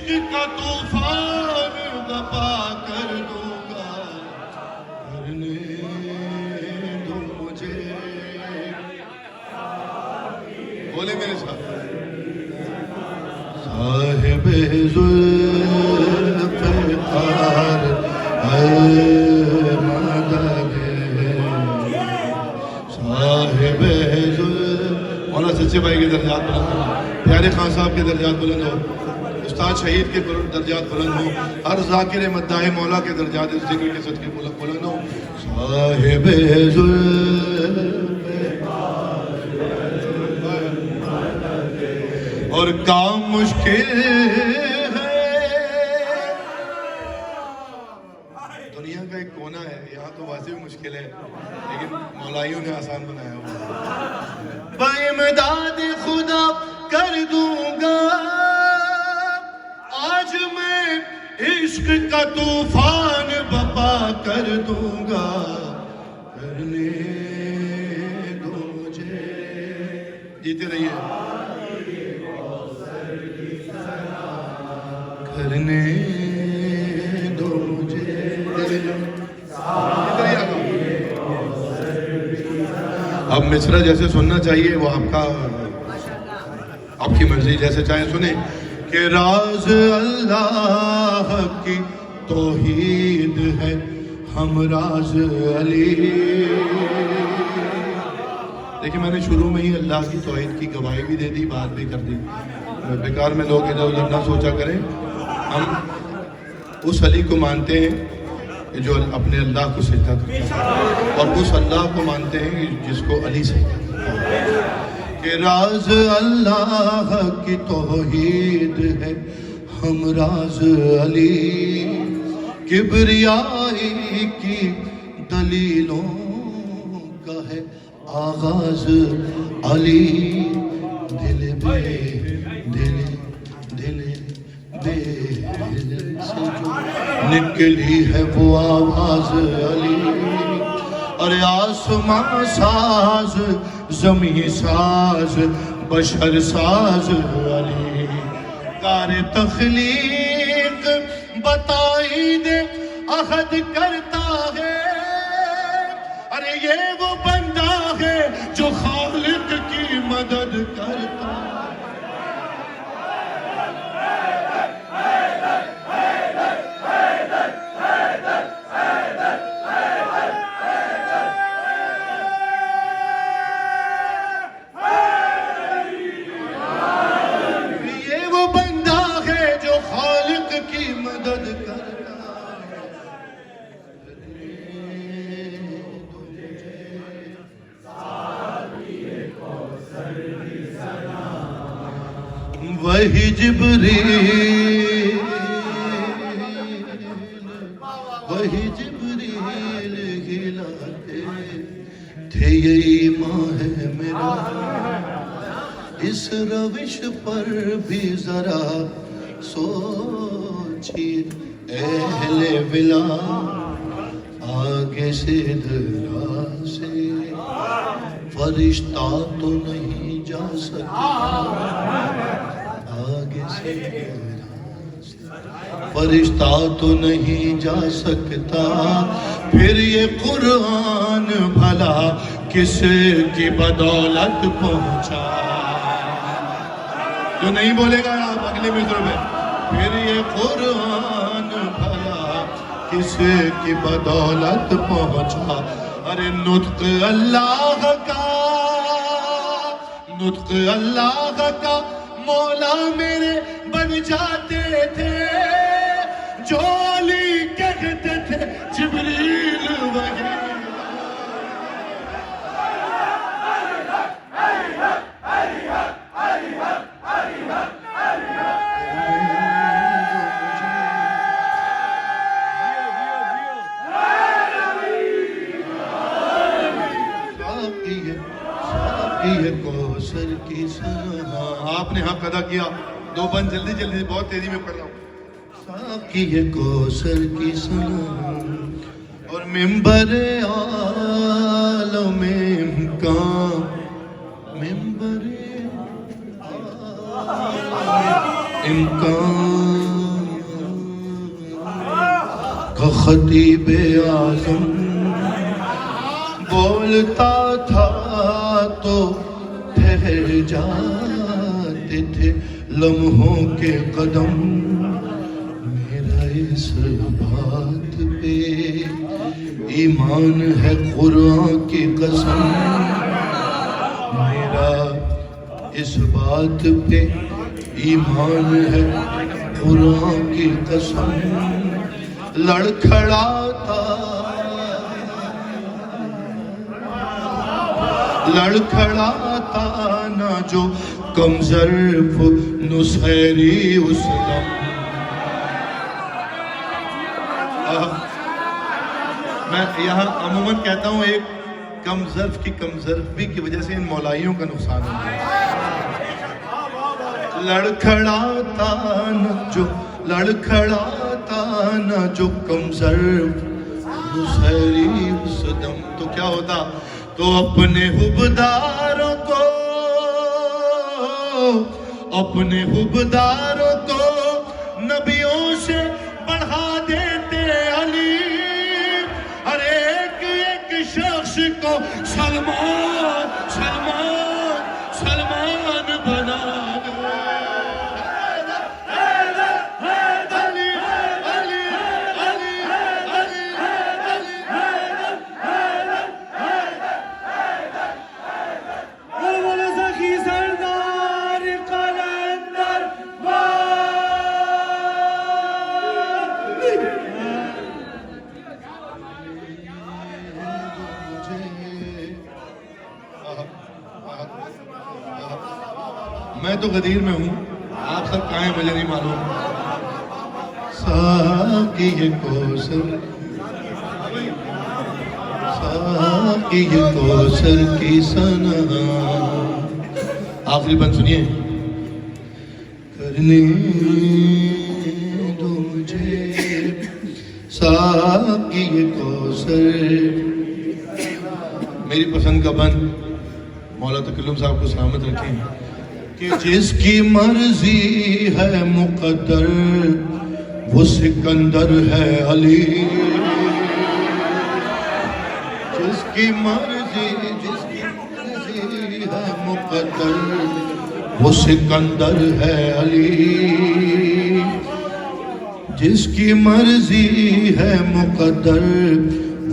عشق کا طوفان بپا کر دوں گا، کرنے دو مجھے. بولے میرے ساتھ. صاحب ذوالفقار اے مدد، صاحب مولا سچے بھائی کے درجات بلند ہو، پیارے خان صاحب کے درجات بلند ہو، استاد شہید کے درجات بلند ہو، ہر ذاکر مداح مولا کے درجات اس ذکر کے صدقے بلند ہو. صاحب اور کام مشکل ہے، دنیا کا ایک کونا ہے یہاں تو واضح مشکل ہے لیکن مولائیوں نے آسان بنایا ہوا. بامداد خدا کر دوں گا آج میں عشق کا طوفان بپا کر دوں گا، کرنے دو مجھے. جیتے رہیے. کرنے دو مجھے. اب مصرع جیسے سننا چاہیے وہ آپ کی مرضی، جیسے چاہیں سنیں. کہ راز اللہ کی توحید ہے ہم راز علی. دیکھیں میں نے شروع میں ہی اللہ کی توحید کی گواہی بھی دے دی، بات بھی کر دی. بیکار میں لوگ ادھر ادھر نہ سوچا کریں. ہم اس علی کو مانتے ہیں جو اپنے اللہ کو سجدہ کرتا ہے، اور اس اللہ کو مانتے ہیں جس کو علی سجدہ کرتا ہے. کہ راز اللہ کی توحید ہے ہم راز علی، کبریائی کی دلیلوں کا ہے آغاز علی. دل بے دل دل بے دل سے جو نکلی ہے وہ آواز علی. اور آسمان ساز زمین ساز بشر ساز علی. کار تخلیق بتائی دے عہد کرتا ہے، ارے یہ وہ بندہ ہے جو خالق کی مدد کرتا ہے. وہی جبریل ہلاتے تھے، یہی ماں ہے میرا. اس روش پر بھی ذرا سوچیے اہل ولا، آگے سے درا سے فرشتہ تو نہیں جا سکتا، آگے سے فرشتہ تو نہیں جا سکتا. پھر یہ قرآن بھلا کس کی بدولت پہنچا. جو نہیں بولے گا آپ اگلے مصرع میں. پھر یہ قرآن بھلا کس کی بدولت پہنچا. ارے نطق اللہ کا مولا میرے بن جاتے تھے، جو علی کہتے تھے جبریل وہی. کوثر کی سنا. آپ نے حق ادا کیا. دو بند جلدی جلدی بہت تیزی میں پڑھ رہا ہوں. ساقی کوثر کی سنا اور ممبر عالم امکان، ممبر عالم امکان خطیب اعظم بولتا تھا تو ٹھہر جاتے تھے لمحوں کے قدم. میرا اس بات پہ ایمان ہے قرآن کی قسم. میرا اس بات پہ ایمان ہے قرآن کی قسم. لڑکھڑاتا نہ جو کم ظرف نصیری اس دم. میں یہاں عموماً کہتا ہوں ایک کم ظرف بھی کی وجہ سے ان مولائیوں کا نقصان ہوتا ہے. لڑکھڑاتا نہ جو کم ظرف نصیری اس دم. تو کیا ہوتا؟ تو اپنے حبداروں کو نبیوں سے بڑھا دیتے علی. ہر ایک شخص کو سلمان بنا دے. میں تو غدیر میں ہوں، آپ سب کہاں ہیں مجھے نہیں معلوم. ساقی کوثر کی ثنا. آخری بند سنیے. کرنے دو مجھے ساقی کوثر. میری پسند کا بند مولا تکلم صاحب کو سلامت رکھیں کہ جس کی مرضی ہے مقدر وہ سکندر ہے علی. جس کی مرضی ہے مقدر وہ سکندر ہے علی. جس کی مرضی ہے مقدر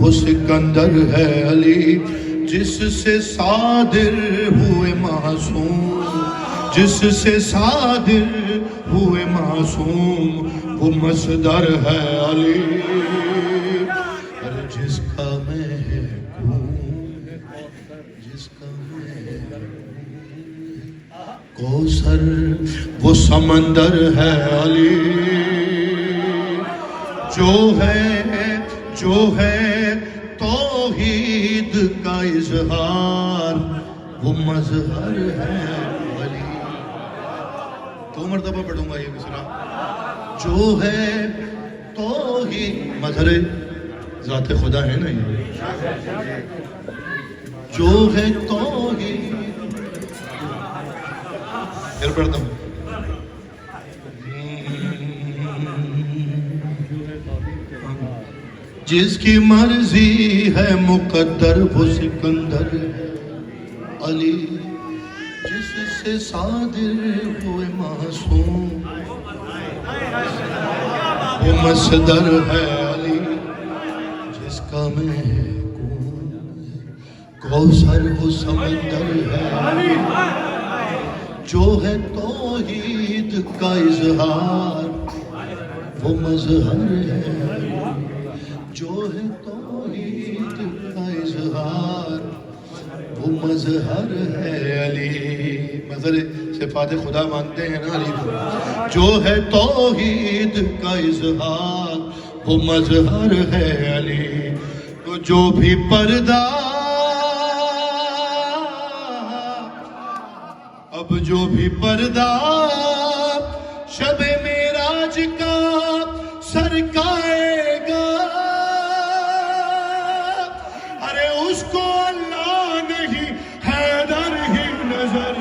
وہ سکندر ہے علی. جس سے صادر ہوئے معصوم وہ مصدر ہے علی. جس کا کوثر وہ سمندر ہے علی. جو ہے توحید کا اظہار وہ مظہر ہے علی. 2 مرتبہ پڑھوں گا یہ مصرع. جو ہے توحید مظہر ذات خدا ہے نا یہ. جو ہے توحید. پھر پڑھتا ہوں. جس کی مرضی ہے مقدر وہ سکندر ہے علی. جس سے صادر ہوئے معصوم وہ مصدر ہے علی. جس کا کوثر وہ سمندر ہے علی. جو ہے توحید کا اظہار وہ مظہر ہے. جو ہے توحید کا اظہار وہ مظہر ہے علی. مظہر صفات خدا مانتے ہیں نا علی کو. جو ہے توحید کا اظہار وہ مظہر ہے علی. تو جو بھی پردہ شب معراج کا سرکائے گا. ارے اس کو اللہ نہیں حیدر ہی نظر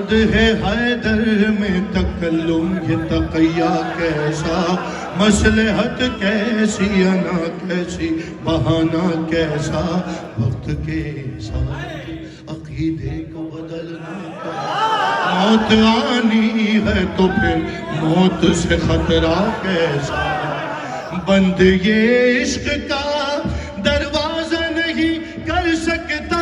حد ہے حیدر میں تکلم یہ تقیہ کیسا مصلحت کیسی انا کیسی بہانہ کیسا وقت کے ساتھ عقیدے کو بدلنا موت آنی ہے تو پھر موت سے خطرہ کیسا بند یہ عشق کا دروازہ نہیں کر سکتا